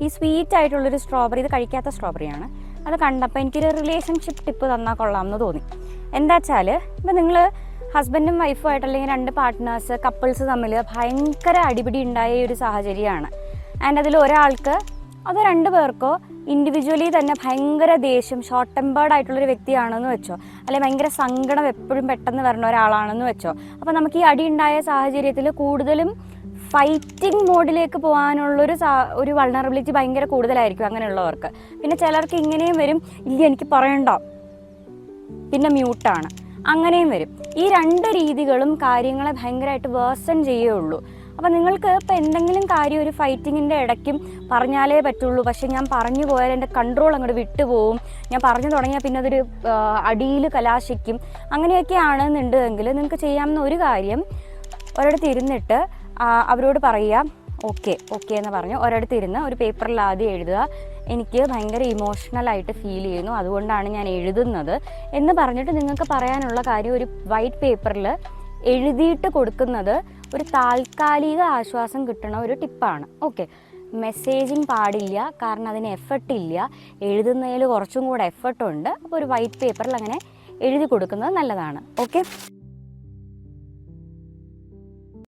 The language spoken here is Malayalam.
ഈ സ്വീറ്റ് ആയിട്ടുള്ളൊരു സ്ട്രോബെറി, ഇത് കഴിക്കാത്ത സ്ട്രോബെറിയാണ്. അത് കണ്ടപ്പോൾ എനിക്കൊരു റിലേഷൻഷിപ്പ് ടിപ്പ് തന്നാൽ കൊള്ളാമെന്ന് തോന്നി. എന്താ വെച്ചാൽ, ഇപ്പം നിങ്ങൾ ഹസ്ബൻഡും വൈഫും ആയിട്ട് അല്ലെങ്കിൽ 2 പാർട്ട്നേഴ്സ്, കപ്പിൾസ് തമ്മിൽ ഭയങ്കര അടിപിടി ഉണ്ടായ ഒരു സാഹചര്യമാണ്. ആൻഡ് അതിൽ ഒരാൾക്ക് അതോ 2 പേർക്കോ ഇൻഡിവിജ്വലി തന്നെ ഭയങ്കര ദേഷ്യം, ഷോർട്ട് ടെമ്പേർഡ് ആയിട്ടുള്ളൊരു വ്യക്തിയാണെന്ന് വെച്ചോ, അല്ലെങ്കിൽ ഭയങ്കര സങ്കടം എപ്പോഴും പെട്ടെന്ന് വരുന്ന ഒരാളാണെന്ന് വെച്ചോ. അപ്പോൾ നമുക്ക് ഈ അടി ഉണ്ടായ സാഹചര്യത്തിൽ കൂടുതലും ഫൈറ്റിംഗ് മോഡിലേക്ക് പോകാനുള്ളൊരു ഒരു വൾണറബിലിറ്റി ഭയങ്കര കൂടുതലായിരിക്കും അങ്ങനെയുള്ളവർക്ക്. പിന്നെ ചിലർക്ക് ഇങ്ങനെയും വരും, ഇല്ല എനിക്ക് പറയണ്ട, പിന്നെ മ്യൂട്ടാണ്, അങ്ങനെയും വരും. ഈ 2 രീതികളും കാര്യങ്ങളെ ഭയങ്കരമായിട്ട് വേഴ്സൺ ചെയ്യുകയുള്ളൂ. അപ്പം നിങ്ങൾക്ക് ഇപ്പം എന്തെങ്കിലും കാര്യം ഒരു ഫൈറ്റിങ്ങിൻ്റെ ഇടയ്ക്കും പറഞ്ഞാലേ പറ്റുള്ളൂ, പക്ഷെ ഞാൻ പറഞ്ഞു പോയാൽ എൻ്റെ കൺട്രോൾ അങ്ങോട്ട് വിട്ടുപോകും, ഞാൻ പറഞ്ഞു തുടങ്ങിയാൽ പിന്നെ അതൊരു അടിയിൽ കലാശിക്കും, അങ്ങനെയൊക്കെ ആണെന്നുണ്ടെങ്കിൽ നിങ്ങൾക്ക് ചെയ്യാവുന്ന ഒരു കാര്യം, ഒരിടത്ത് ഇരുന്നിട്ട് അവരോട് പറയുക, ഓക്കെ എന്ന് പറഞ്ഞ് ഒരിടത്ത് ഇരുന്ന് ഒരു പേപ്പറിൽ ആദ്യം എഴുതുക, എനിക്ക് ഭയങ്കര ഇമോഷണലായിട്ട് ഫീൽ ചെയ്യുന്നു, അതുകൊണ്ടാണ് ഞാൻ എഴുതുന്നത് എന്ന് പറഞ്ഞിട്ട് നിങ്ങൾക്ക് പറയാനുള്ള കാര്യം ഒരു വൈറ്റ് പേപ്പറിൽ എഴുതിയിട്ട് കൊടുക്കുന്നത് ഒരു താൽക്കാലിക ആശ്വാസം കിട്ടുന്ന ഒരു ടിപ്പാണ്. ഓക്കെ, മെസ്സേജിങ് പാടില്ല, കാരണം അതിന് എഫർട്ടില്ല, എഴുതുന്നതിൽ കുറച്ചും കൂടെ എഫർട്ടുണ്ട്. അപ്പോൾ ഒരു വൈറ്റ് പേപ്പറിൽ അങ്ങനെ എഴുതി കൊടുക്കുന്നത് നല്ലതാണ്. ഓക്കെ.